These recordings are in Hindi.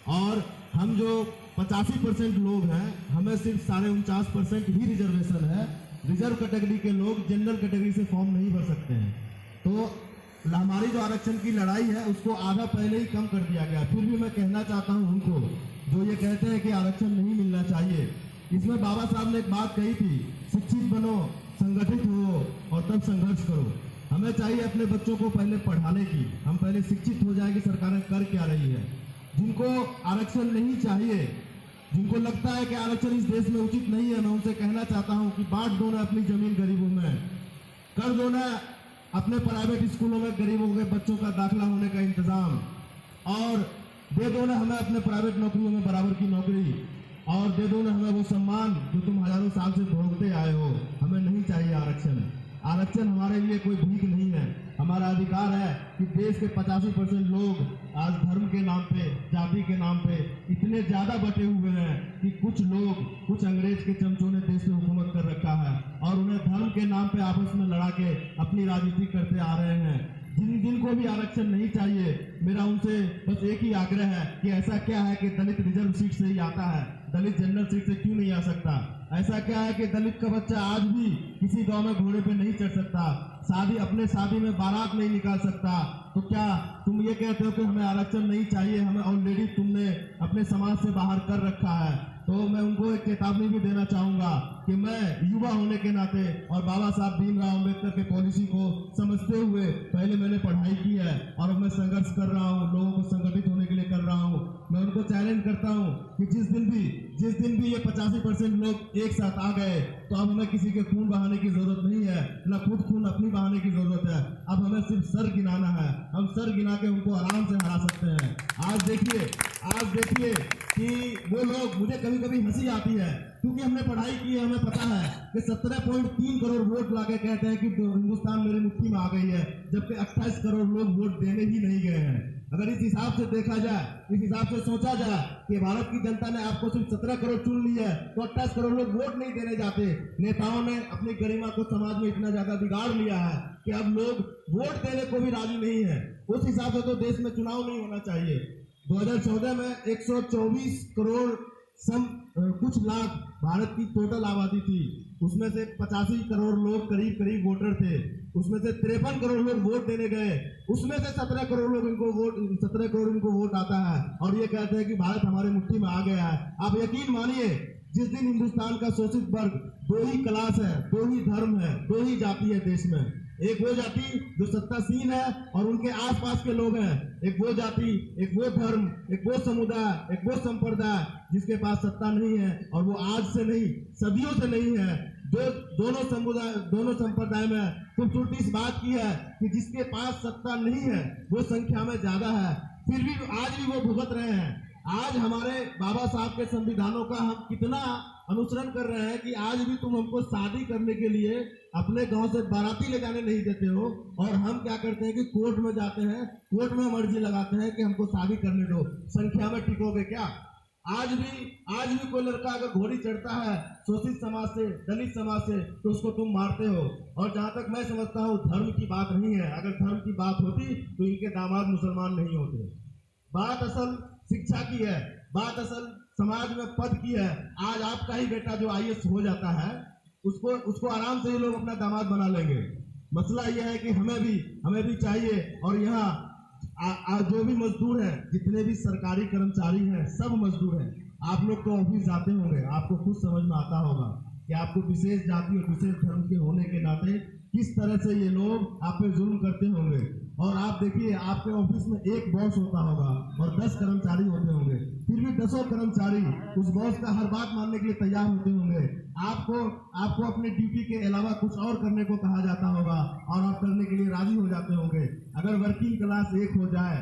और हम जो 85% लोग हैं, हमें सिर्फ 49.5% ही रिजर्वेशन है। रिजर्व कैटेगरी के लोग जनरल कैटेगरी से फॉर्म नहीं भर सकते हैं। तो हमारी जो आरक्षण की लड़ाई है उसको आधा पहले ही कम कर दिया गया। फिर भी मैं कहना चाहता हूं उनको जो ये कहते हैं कि आरक्षण नहीं मिलना चाहिए, इसमें बाबा साहब ने एक बात कही थी, शिक्षित बनो, संगठित हो और तब संघर्ष करो। हमें चाहिए अपने बच्चों को पहले पढ़ाने की, हम पहले शिक्षित हो जाए कि सरकारें कर क्या रही है। जिनको आरक्षण नहीं चाहिए, जिनको लगता है कि आरक्षण इस देश में उचित नहीं है, मैं उनसे कहना चाहता हूं कि बांट दो ना अपनी जमीन गरीबों में, कर दो ना अपने प्राइवेट स्कूलों में गरीबों के बच्चों का दाखिला होने का इंतजाम, और दे दो ना हमें अपने प्राइवेट नौकरियों में बराबर की नौकरी, और दे दो ना हमें वो सम्मान जो तुम हजारों साल से भोगते आए हो। हमें नहीं चाहिए आरक्षण। आरक्षण हमारे लिए कोई भीख नहीं है, हमारा अधिकार है कि देश के 85% लोग आज धर्म के नाम पे, जाति के नाम पे इतने ज्यादा बटे हुए हैं कि कुछ लोग, कुछ अंग्रेज के चमचों ने देश में हुकूमत कर रखा है और उन्हें धर्म के नाम पे आपस में लड़ा के अपनी राजनीति करते आ रहे हैं। जिनको भी आरक्षण नहीं चाहिए, मेरा उनसे बस एक ही आग्रह है कि ऐसा क्या है कि दलित रिजर्व सीट से ही आता है, दलित जनरल सीट से क्यों नहीं आ सकता? ऐसा क्या है कि दलित का बच्चा आज भी किसी गांव में घोड़े पे नहीं चढ़ सकता, अपने शादी में बारात नहीं निकाल सकता? तो क्या तुम ये कहते हो कि हमें आरक्षण नहीं चाहिए? हमें ऑलरेडी तुमने अपने समाज से बाहर कर रखा है। तो मैं उनको एक चेतावनी भी देना चाहूंगा कि मैं युवा होने के नाते और बाबा साहब भीमराव अम्बेडकर के पॉलिसी को समझते हुए पहले मैंने पढ़ाई की है और अब मैं संघर्ष कर रहा हूँ, लोगों को संगठित होने के लिए कर रहा हूँ। मैं उनको चैलेंज करता हूँ कि जिस दिन भी ये 85% लोग एक साथ आ गए तो अब हमें किसी के खून बहाने की जरूरत नहीं है, न खुद खून अपनी बहाने की जरूरत है। अब हमें सिर्फ सर गिनाना है, हम सर गिना के उनको आराम से हरा सकते हैं। आज देखिए कि वो लोग, मुझे कभी कभी हंसी आती है क्योंकि हमने पढ़ाई की है, हमें पता है कि 17.3 करोड़ वोट लाके कहते हैं कि हिंदुस्तान मेरी मुट्ठी में आ गई है, जबकि 28 करोड़ लोग वोट देने ही नहीं गए हैं। अगर इस हिसाब से देखा जाए, इस हिसाब से सोचा जाए कि भारत की जनता ने आपको सिर्फ 17 करोड़ चुन ली है तो 28 करोड़ लोग वोट नहीं देने जाते। नेताओं ने अपनी गरिमा को समाज में इतना ज्यादा बिगाड़ लिया है कि अब लोग वोट देने को भी राजी नहीं है। उस हिसाब से तो देश में चुनाव नहीं होना चाहिए। 2014 में 124 करोड़ कुछ लाख भारत की टोटल आबादी थी, उसमें से 85 करोड़ लोग करीब वोटर थे, उसमें से 53 करोड़ लोग वोट देने गए, उसमें से 17 करोड़ इनको वोट आता है और ये कहते हैं कि भारत हमारे मुट्ठी में आ गया है। आप यकीन मानिए, जिस दिन हिंदुस्तान का शोषित वर्ग, 2 ही क्लास है, 2 ही धर्म है, 2 ही जाति है देश में, एक वो जाति जो सत्तासीन है और उनके आसपास के लोग हैं, एक वो जाति, एक वो धर्म, एक वो समुदाय, एक वो संप्रदाय जिसके पास सत्ता नहीं है, और वो आज से नहीं, सदियों से नहीं है। दोनों संप्रदाय में खूबसूरती इस बात की है कि जिसके पास सत्ता नहीं है वो संख्या में ज्यादा है, फिर भी आज भी वो भुगत रहे हैं। आज हमारे बाबा साहब के संविधानों का हम कितना अनुसरण कर रहे हैं कि आज भी तुम हमको शादी करने के लिए अपने गांव से बाराती ले जाने नहीं देते हो, और हम क्या करते हैं कि कोर्ट में जाते हैं, कोर्ट में मर्जी लगाते हैं कि हमको शादी करने दो। संख्या में टिकोगे क्या? आज भी कोई लड़का अगर घोड़ी चढ़ता है शोषित समाज से, दलित समाज से, तो उसको तुम मारते हो। और जहां तक मैं समझता हूँ धर्म की बात नहीं है, अगर धर्म की बात होती तो इनके दामाद मुसलमान नहीं होते। बात असल शिक्षा की है, बात असल समाज में पद की है। आज आपका ही बेटा जो IAS हो जाता है उसको आराम से ये लोग अपना दामाद बना लेंगे। मसला यह है कि हमें भी चाहिए। और यहाँ जो भी मजदूर हैं, जितने भी सरकारी कर्मचारी हैं, सब मजदूर हैं। आप लोग तो ऑफिस जाते होंगे, आपको खुद समझ में आता होगा कि आपको विशेष जाति और विशेष धर्म के होने के नाते किस तरह से ये लोग आप पे जुल्म करते होंगे। और आप देखिए, आपके ऑफिस में एक बॉस होता होगा और 10 कर्मचारी होते होंगे, फिर भी 10 कर्मचारी उस बॉस का हर बात मानने के लिए तैयार होते होंगे। आपको अपने ड्यूटी के अलावा कुछ और करने को कहा जाता होगा और आप करने के लिए राजी हो जाते होंगे। अगर वर्किंग क्लास एक हो जाए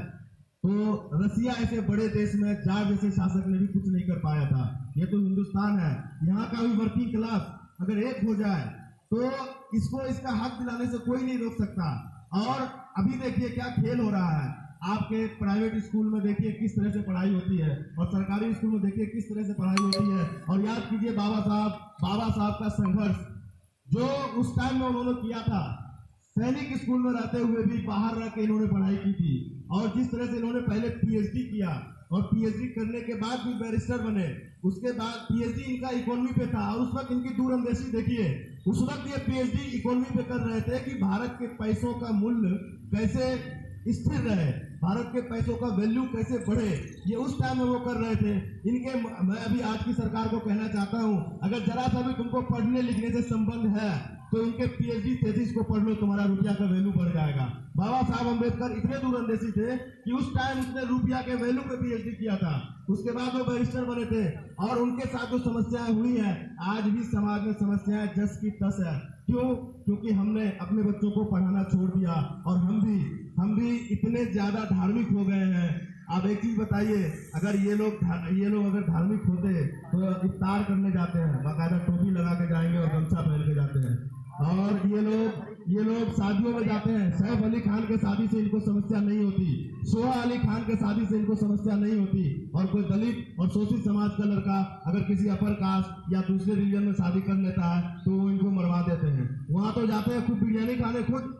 तो रसिया ऐसे बड़े देश में जार जैसे शासक ने भी कुछ नहीं कर पाया था। ये तो हिंदुस्तान है, यहाँ का भी वर्किंग क्लास अगर एक हो जाए तो इसका हक दिलाने से कोई नहीं रोक सकता। और अभी देखिए क्या खेल हो रहा है। आपके प्राइवेट स्कूल में देखिए किस तरह से पढ़ाई होती है और सरकारी स्कूल में देखिए किस तरह से पढ़ाई होती है। और याद कीजिए बाबा साहब का संघर्ष जो उस टाइम में उन्होंने किया था। सैनिक स्कूल में रहते हुए भी बाहर रह के इन्होंने पढ़ाई की थी और जिस तरह से इन्होंने पहले पीएचडी किया और पीएचडी करने के बाद भी बैरिस्टर बने, उसके बाद पीएचडी इनका इकोनॉमी पे था और उस वक्त इनकी दूरअंदेशी देखिए, उस वक्त ये पीएचडी इकोनॉमी पे कर रहे थे कि भारत के पैसों का मूल्य कैसे स्थिर रहे, भारत के पैसों का वैल्यू कैसे बढ़े, ये उस टाइम में वो कर रहे थे। इनके मैं अभी आज की सरकार को कहना चाहता हूं, अगर जरा सा भी तुमको पढ़ने लिखने से संबंध है तो उनके पीएचडी थीसिस को पढ़ लो, तुम्हारा रुपया का वैल्यू बढ़ जाएगा। बाबा साहब अम्बेडकर इतने दूरअंदेशी थे कि उस टाइम उसने रुपया के वैल्यू पे पीएचडी किया था, उसके बाद वो बैरिस्टर बने थे और उनके साथ जो समस्याएं हुई हैं, आज भी समाज में समस्याएं जस की तस है। क्यों? क्योंकि हमने अपने बच्चों को पढ़ाना छोड़ दिया और हम भी इतने ज्यादा धार्मिक हो गए हैं। आप एक चीज बताइए, अगर ये लोग अगर धार्मिक होते तो इफ्तार करने जाते हैं, बाकायदा टोपी लगा के जाएंगे और गमछा पहन के जाते हैं, और ये लोग शादियों में जाते हैं, सैफ अली खान के शादी से इनको समस्या नहीं होती, सोहा अली खान के शादी से इनको समस्या नहीं होती, और कोई दलित और शोषित समाज का लड़का अगर किसी अपर कास्ट या दूसरे रिलीजन में शादी कर लेता है तो वो इनको मरवा देते हैं। वहां तो जाते हैं खूब बिरयानी खाने खुद।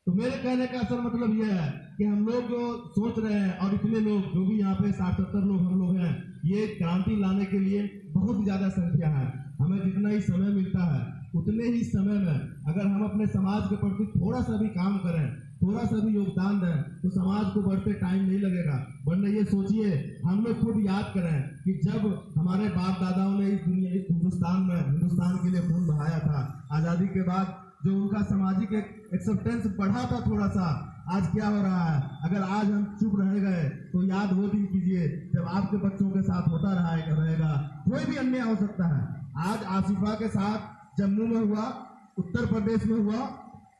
तो मेरे कहने का असल मतलब यह है कि हम लोग जो सोच रहे हैं और इतने लोग जो भी यहाँ पे 60-70 लोग हम लोग हैं, ये क्रांति लाने के लिए बहुत ज्यादा संख्या है। हमें जितना ही समय मिलता है उतने ही समय में अगर हम अपने समाज के प्रति थोड़ा सा भी काम करें, थोड़ा सा भी योगदान दें तो समाज को बढ़ते टाइम नहीं लगेगा। वरना ये सोचिए, हम लोग खुद याद करें कि जब हमारे बाप दादाओं ने इस हिंदुस्तान के लिए खून बहाया था, आजादी के बाद जो उनका सामाजिक एक्सेप्टेंस बढ़ा था थोड़ा सा, आज क्या हो रहा है? अगर आज हम चुप रह गए तो याद वो दिन कीजिए जब आपके बच्चों के साथ होता रहेगा। कोई भी अन्याय हो सकता है। आज आसिफा के साथ जम्मू में हुआ, उत्तर प्रदेश में हुआ,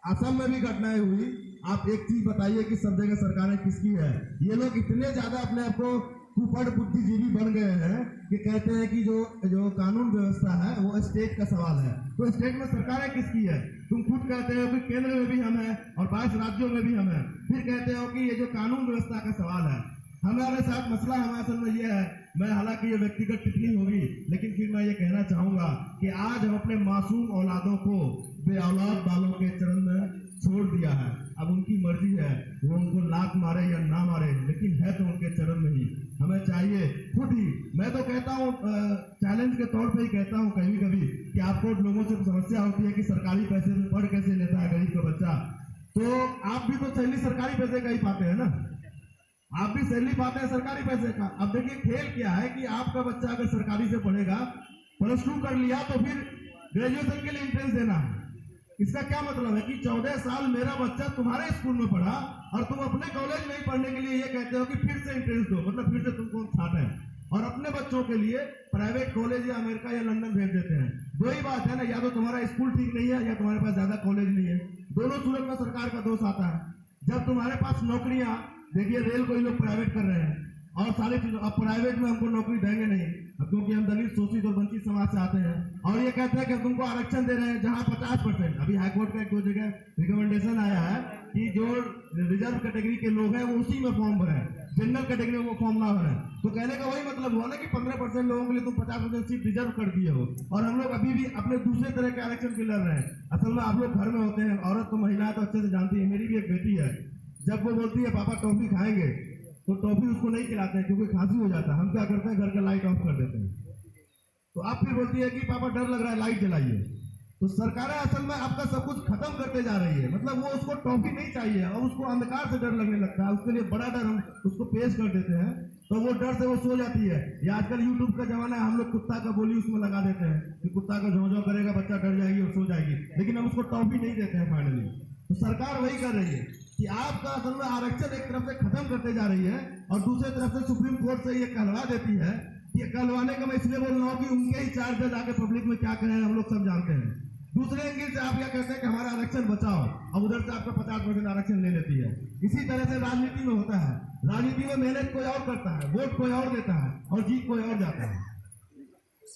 असम में भी घटनाएं हुई। आप एक चीज बताइए कि सब जगह सरकारें किसकी है? ये लोग इतने ज्यादा अपने आप को कुपड़ बुद्धिजीवी बन गए हैं कि कहते हैं कि जो कानून व्यवस्था है वो स्टेट का सवाल है। तो स्टेट में सरकारें किसकी है? तुम खुद कहते हो कि केंद्र में भी हम हैं और 22 राज्यों में भी हम हैं, फिर कहते हो कि ये जो कानून व्यवस्था का सवाल है। हमारे साथ मसला हमारे असल में ये है, मैं हालांकि ये व्यक्तिगत टिप्पणी होगी लेकिन फिर मैं ये कहना चाहूंगा कि आज हम अपने मासूम औलादों को बे औलाद वालों के चरण में छोड़ दिया है। अब उनकी मर्जी है, वो उनको लात मारे या ना मारे, लेकिन है तो उनके चरण में ही। हमें चाहिए खुद ही, मैं तो कहता हूँ चैलेंज के तौर पे ही कहता हूँ कभी कभी कि आपको लोगों से समस्या होती है कि सरकारी पैसे में पढ़ कैसे लेता है गरीब का बच्चा, तो आप भी तो सैलरी सरकारी पैसे का ही पाते हैं ना, आप भी सैलरी पाते हैं सरकारी पैसे का। अब देखिए खेल क्या है कि आपका बच्चा अगर सरकारी से पढ़ेगा, +2 कर लिया तो फिर ग्रेजुएशन के लिए एंट्रेंस देना है। इसका क्या मतलब है कि 14 साल मेरा बच्चा तुम्हारे स्कूल में पढ़ा और तुम अपने कॉलेज में ही पढ़ने के लिए ये कहते हो कि फिर से एंट्रेंस दो, मतलब फिर से तुमको छाटे हैं और अपने बच्चों के लिए प्राइवेट कॉलेज या अमेरिका या लंदन भेज देते हैं। दो ही बात है ना, या तो तुम्हारा स्कूल ठीक नहीं है या तुम्हारे पास ज्यादा कॉलेज नहीं है। दोनों सूरत में सरकार का दोष आता है। जब तुम्हारे पास नौकरियां, देखिए रेल को ही लोग प्राइवेट कर रहे हैं और सारी चीजों, अब प्राइवेट में हमको नौकरी देंगे नहीं क्योंकि हम दलित शोषित और वंचित समाज से आते हैं, और ये कहते हैं कि तुमको आरक्षण दे रहे हैं जहां 50%। अभी हाईकोर्ट का एक दो जगह रिकमेंडेशन आया है कि जो रिजर्व कैटेगरी के लोग हैं वो उसी में फॉर्म भरे, जनरल कैटेगरी में वो फॉर्म ना भरे। तो कहने का वही मतलब हुआ ना कि 15% लोगों के लिए तुम 50% सीट रिजर्व कर दिए हो और हम लोग अभी भी अपने दूसरे तरह के आरक्षण के लड़ रहे हैं। असल में आप लोग घर में होते हैं, औरत तो महिला तो अच्छे से जानती है। मेरी भी एक बेटी है, जब वो बोलती है पापा टॉफी खाएंगे तो टॉफी उसको नहीं खिलाते हैं क्योंकि खांसी हो जाता है। हम क्या करते हैं, घर का लाइट ऑफ कर देते हैं। तो आप फिर बोलती है कि पापा डर लग रहा है, लाइट जलाइए। तो सरकारें असल में आपका सब कुछ खत्म करते जा रही है। मतलब वो उसको टॉफी नहीं चाहिए और उसको अंधकार से डर लगने लगता है, उसके लिए बड़ा डर हम उसको पेश कर देते हैं तो वो डर से वो सो जाती है। या आजकल यूट्यूब का जमाना है, हम लोग कुत्ता का बोली उसमें लगा देते हैं कि कुत्ता का झों झों करेगा, बच्चा डर जाएगी और सो जाएगी, लेकिन हम उसको टॉफी नहीं देते हैं फाइनली। तो सरकार वही कर रही है कि आपका असल में आरक्षण एक तरफ से खत्म करते जा रही है और दूसरी तरफ से सुप्रीम कोर्ट से ये कहलवा देती है कि कहलवाने का मैं इसलिए बोल रहा हूँ कि उनके ही चार जज आके पब्लिक में क्या कह रहे हैं हम लोग सब जानते हैं। दूसरे एंगल से आप क्या कहते हैं कि हमारा आरक्षण बचाओ और उधर से आपका 50% आरक्षण ले लेती है। इसी तरह से राजनीति में होता है। राजनीति में मेहनत कोई और करता है, वोट कोई और देता है और जीत कोई और जाता है।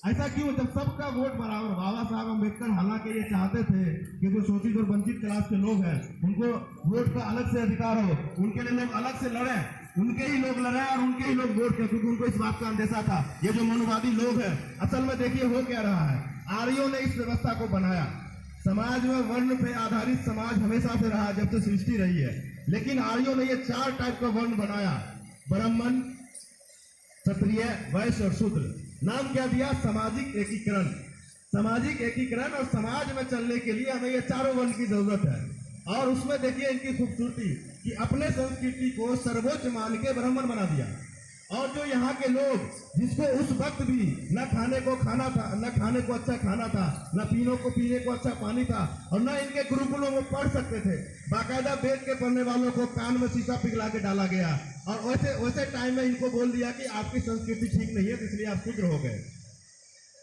ऐसा क्यों? जब सबका वोट बराबर। बाबा साहब अम्बेडकर हालांकि ये चाहते थे कि जो शोषित और वंचित क्लास के लोग हैं उनको वोट का अलग से अधिकार हो, उनके लिए लोग अलग से लड़े, उनके ही लोग लड़े और उनके ही लोग वोट किए, क्योंकि उनको इस बात का अंदेशा था। ये जो मनुवादी लोग हैं, असल में देखिए हो क्या रहा है, आर्यों ने इस व्यवस्था को बनाया। समाज में वर्ण पे आधारित समाज हमेशा से रहा, जब से सृष्टि रही है। लेकिन आर्यों ने ये 4 टाइप का वर्ण बनाया, ब्राह्मण, क्षत्रिय, वैश्य और शूद्र। नाम क्या दिया? सामाजिक एकीकरण। सामाजिक एकीकरण और समाज में चलने के लिए हमें ये चारों वर्ण की जरूरत है। और उसमें देखिए इनकी खूबसूरती कि अपने संस्कृति को सर्वोच्च मान के ब्राह्मण बना दिया। और जो यहाँ के लोग, जिसको उस वक्त भी न खाने को खाना था, न खाने को अच्छा खाना था, न पीने को अच्छा पानी था, और न इनके गुरुकुलों में पढ़ सकते थे, बाकायदा वेद के पढ़ने वालों को कान में शीशा पिघला के डाला गया। और वैसे टाइम में इनको बोल दिया कि आपकी संस्कृति ठीक नहीं है, इसलिए आप शूद्र हो गए।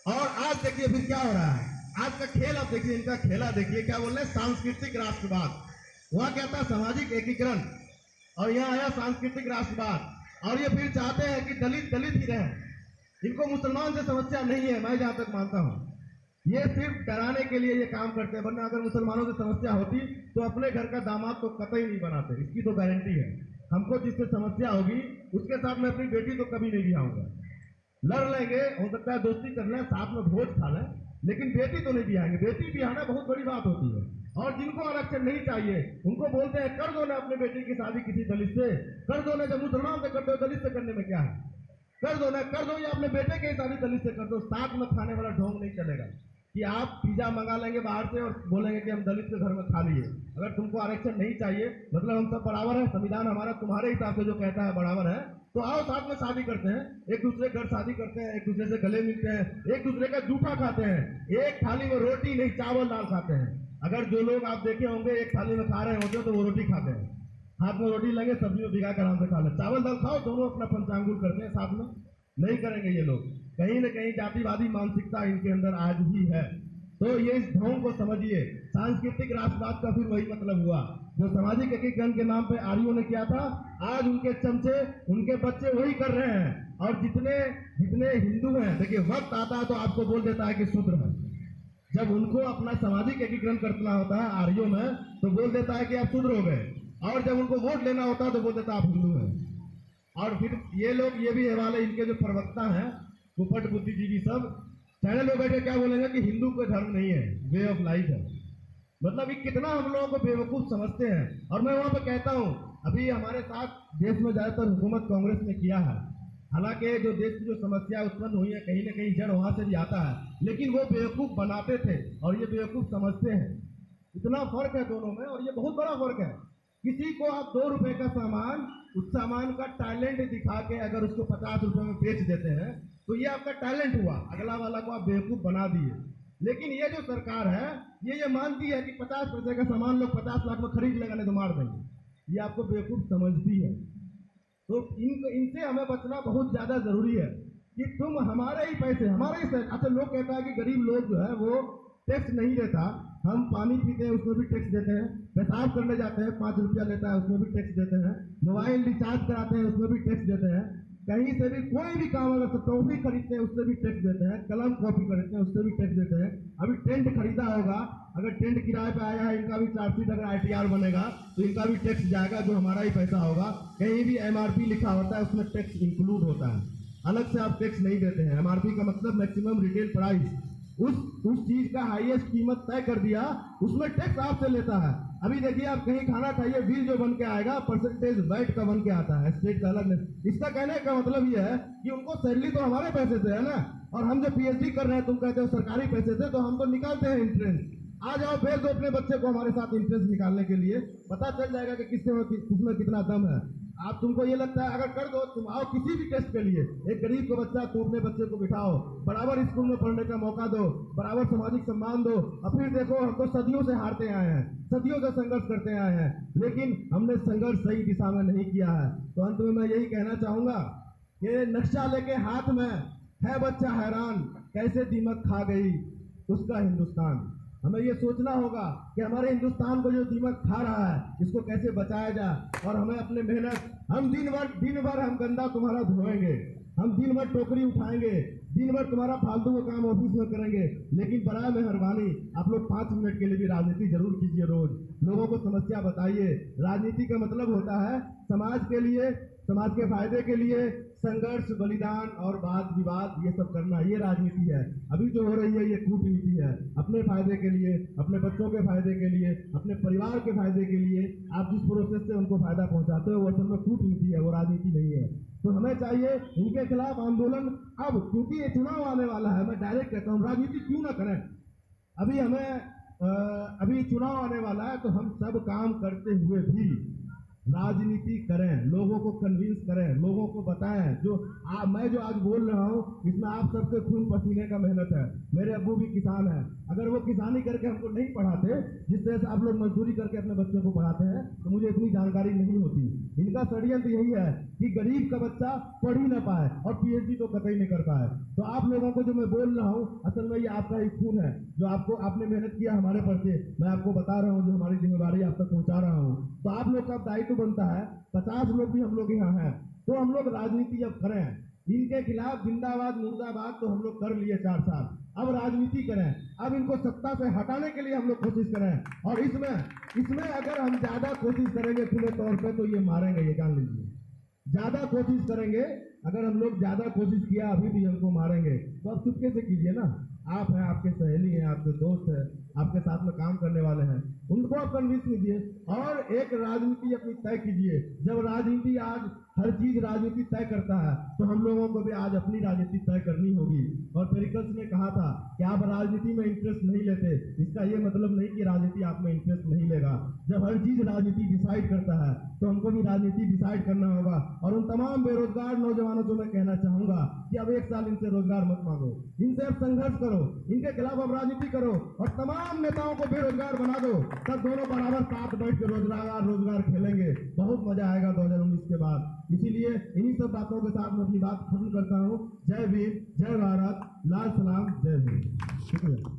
और आज देखिए फिर क्या हो रहा है, आज का खेल आप देखिए, इनका खेला देखिए, क्या बोल रहे हैं? सांस्कृतिक राष्ट्रवाद। वहां क्या था? सामाजिक एकीकरण, और यहाँ आया सांस्कृतिक राष्ट्रवाद। और ये फिर चाहते हैं कि दलित ही रहे। इनको मुसलमान से समस्या नहीं है, मैं जहां तक मानता हूं। ये सिर्फ डराने के लिए ये काम करते हैं, वरना अगर मुसलमानों से समस्या होती तो अपने घर का दामाद तो कतई नहीं बनाते, इसकी तो गारंटी है। हमको जिससे समस्या होगी उसके साथ मैं अपनी बेटी तो कभी नहीं बिहाऊंगा। लड़ लेंगे, हो सकता है दोस्ती कर लें, साथ में भोज खा लें, लेकिन बेटी तो नहीं बिहाएंगे। बेटी बिहाना बहुत बड़ी बात होती है। और जिनको आरक्षण नहीं चाहिए उनको बोलते हैं कर दो ना अपने बेटी की शादी किसी दलित से, कर दो ना। जब मुसलमान से करते हो दलित से करने में क्या है? कर दो ना, कर दो, या अपने बेटे की शादी दलित से कर दो। साथ में खाने वाला ढोंग नहीं चलेगा कि आप पिज्जा मंगा लेंगे बाहर से और बोलेंगे कि हम दलित के घर में खा लिए। अगर तुमको आरक्षण नहीं चाहिए, मतलब हम सब बराबर है, संविधान हमारा तुम्हारे हिसाब से जो कहता है बराबर है, तो आओ साथ में शादी करते हैं, एक दूसरे घर शादी करते हैं, एक दूसरे से गले मिलते हैं, एक दूसरे का जूठा खाते हैं, एक थाली में रोटी नहीं चावल दाल खाते हैं। अगर जो लोग आप देखे होंगे एक थाली में खा रहे होते हैं तो वो रोटी खाते हैं, हाथ में रोटी लेंगे, सब्जी में भिगा कर आराम से खा ले। चावल दाल खाओ, दोनों अपना पंचांगुल करते हैं साथ में, नहीं करेंगे ये लोग। कहीं न कहीं जातिवादी मानसिकता इनके अंदर आज भी है। तो ये इस ढोंग को समझिए। सांस्कृतिक राष्ट्रवाद का फिर वही मतलब हुआ जो सामाजिक एकीकरण के नाम पे आर्यों ने किया था। आज उनके चमचे, उनके बच्चे वही कर रहे हैं। और जितने जितने हिंदू हैं, देखिए वक्त आता है तो आपको बोल देता है कि शूद्र है। जब उनको अपना सामाजिक एकीकरण करना होता है आर्यों में, तो बोल देता है कि आप शूद्र हो गए। और जब उनको वोट लेना होता है तो बोल देता है आप हिंदू हैं। और फिर ये लोग, ये भी हवाले इनके जो प्रवक्ता हैं, कुपट बुद्धिजीवी सब चैनल में बैठे क्या बोलेंगे कि हिंदू कोई धर्म नहीं है, वे ऑफ लाइफ है। मतलब ये कितना हम लोगों को बेवकूफ समझते हैं। और मैं वहां पे कहता हूं, अभी हमारे साथ देश में ज्यादातर हुकूमत कांग्रेस ने किया है। हालांकि जो देश की जो समस्या उत्पन्न हुई है, कहीं ना कहीं जड़ वहां से भी आता है, लेकिन वो बेवकूफ बनाते थे और ये बेवकूफ समझते हैं। इतना फर्क है दोनों में, और ये बहुत बड़ा फर्क है। किसी को आप 2 रुपए का सामान, उस सामान का टैलेंट दिखा के अगर उसको 50 रुपए में बेच देते हैं तो ये आपका टैलेंट हुआ, अगला वाला को आप बेवकूफ बना दिए। लेकिन ये जो सरकार है ये मानती है कि 50 पैसे का सामान लोग 50 लाख में खरीद लेगा, नहीं तो मार देंगे। ये आपको बेवकूफ समझती है। तो इनसे हमें बचना बहुत ज्यादा जरूरी है कि तुम हमारे ही पैसे, हमारे ही। अच्छा, लोग कहता है कि गरीब लोग जो है वो टैक्स नहीं देता। हम पानी पीते हैं उसमें भी टैक्स देते हैं, पेशाब करने जाते हैं 5 रुपया लेता है उसमें भी टैक्स देते हैं, मोबाइल रिचार्ज कराते हैं उसमें भी टैक्स देते हैं, कहीं से भी कोई भी काम, अगर टॉफी खरीदते हैं उससे भी टैक्स देते हैं, कलम कॉपी खरीदते हैं उससे भी टैक्स देते हैं। अभी टेंट खरीदा होगा, अगर टेंट किराए पे आया है, इनका भी चार्जशीट अगर ITR बनेगा तो इनका भी टैक्स जाएगा, जो हमारा ही पैसा होगा। कहीं भी MRP लिखा होता है उसमें टैक्स इंक्लूड होता है, अलग से आप टैक्स नहीं देते हैं। MRP का मतलब मैक्सिमम रिटेल प्राइस, उस चीज का हाईएस्ट कीमत तय कर दिया, उसमें टैक्स आपसे लेता है। अभी देखिए आप कहीं खाना खाइए, बिल जो बन के आएगा परसेंटेज वैट का बन के आता है, स्टेट का अलग। इसका कहने का मतलब यह है कि उनको सैलरी तो हमारे पैसे से है ना, और हम जो PhD कर रहे हैं तुम कहते हो सरकारी पैसे से, तो हम तो निकालते हैं इंट्रेंस। आ जाओ भेज दो अपने बच्चे को हमारे साथ इंट्रेंस निकालने के लिए, पता चल जाएगा कि किसमें कितना दम है। आप तुमको ये लगता है अगर कर दो, तुम आओ किसी भी टेस्ट के लिए, एक गरीब को बच्चा, तुम अपने बच्चे को बिठाओ, बराबर स्कूल में पढ़ने का मौका दो, बराबर सामाजिक सम्मान दो, और फिर देखो हम तो सदियों से हारते आए हैं, सदियों से संघर्ष करते आए हैं, लेकिन हमने संघर्ष सही दिशा में नहीं किया है। तो अंत में मैं यही कहना चाहूंगा कि नक्शा लेके हाथ में है बच्चा हैरान, कैसे दीमक खा गई उसका हिंदुस्तान। हमें ये सोचना होगा कि हमारे हिंदुस्तान को जो दीमक खा रहा है इसको कैसे बचाया जाए। और हमें अपने मेहनत, हम दिन भर हम गंदा तुम्हारा धोएंगे, हम दिन भर टोकरी उठाएंगे, दिन भर तुम्हारा फालतू का काम ऑफिस में करेंगे, लेकिन बराए मेहरबानी आप लोग 5 मिनट के लिए भी राजनीति जरूर कीजिए। रोज लोगों को समस्या बताइए। राजनीति का मतलब होता है समाज के लिए समाज के फायदे के लिए संघर्ष, बलिदान और वाद विवाद ये सब करना, ये राजनीति है। अभी जो हो रही है ये कूटनीति है। अपने फायदे के लिए, अपने बच्चों के फायदे के लिए, अपने परिवार के फायदे के लिए आप जिस प्रोसेस से उनको फायदा पहुंचाते हो वो असल में कूटनीति है, वो राजनीति नहीं है। तो हमें चाहिए इनके खिलाफ आंदोलन अब, क्योंकि ये चुनाव आने वाला है। मैं डायरेक्ट कहता हूँ राजनीति क्यों ना करें। अभी चुनाव आने वाला है तो हम सब काम करते हुए भी राजनीति करें, लोगों को कन्विंस करें, लोगों को बताएं। मैं जो आज बोल रहा हूँ इसमें आप सबके खून पसीने का मेहनत है। मेरे अब्बू भी किसान हैं, अगर वो किसानी करके हमको नहीं पढ़ाते, जिस तरह से आप लोग मजदूरी करके अपने बच्चों को पढ़ाते हैं, तो मुझे इतनी जानकारी नहीं होती। इनका षड्यंत्र यही है कि गरीब का बच्चा पढ़ ही ना पाए और पीएचडी तो कतई नहीं कर पाए। तो आप लोगों को जो मैं बोल रहा हूँ असल में ये आपका ही खून है, जो आपने मेहनत किया हमारे पर से, मैं आपको बता रहा हूँ, जो हमारी जिम्मेदारी आप तक पहुंचा रहा हूँ। तो आप लोग का दायित्व बनता है, 50 लोग भी हम लोग यहाँ हैं, तो हम लोग राजनीति अब करें। इनके खिलाफ जिंदाबाद मुर्दाबाद तो हम लोग कर लिए 4 साल, अब राजनीति करें। अब इनको सत्ता से हटाने के लिए हम लोग कोशिश करें। और इसमें अगर हम ज्यादा कोशिश करेंगे खुले तौर पे तो ये मारेंगे, ये जान लीजिए। ज्यादा कोशिश करेंगे, अगर हम लोग ज्यादा कोशिश किया अभी भी हमको मारेंगे, तो अब चुपके से कीजिए ना। आप हैं, आपके सहेली हैं, आपके दोस्त हैं, आपके साथ में काम करने वाले हैं, उनको आप कन्विंस कीजिए और एक राजनीति अपनी तय कीजिए। जब राजनीति आज हर चीज राजनीति तय करता है तो हम लोगों को भी आज अपनी राजनीति तय करनी होगी। और पेरिकल्स ने कहा था कि आप राजनीति में इंटरेस्ट नहीं लेते, इसका ये मतलब नहीं कि राजनीति आप में इंटरेस्ट नहीं लेगा। जब हर चीज राजनीति डिसाइड करता है तो हमको भी राजनीति डिसाइड करना होगा। और उन तमाम बेरोजगार नौजवानों को मैं कहना चाहूंगा कि अब 1 साल इनसे रोजगार मत मांगो, इनसे अब संघर्ष करो, इनके खिलाफ अब राजनीति करो और तमाम नेताओं को बेरोजगार बना दो। तब दोनों बराबर साथ बैठ के रोजगार खेलेंगे, बहुत मजा आएगा 2019 के बाद। इसीलिए इन्हीं सब बातों के साथ मैं अपनी बात खत्म करता हूँ। जय भीम, जय भारत, लाल सलाम, जय भीम। शुक्रिया।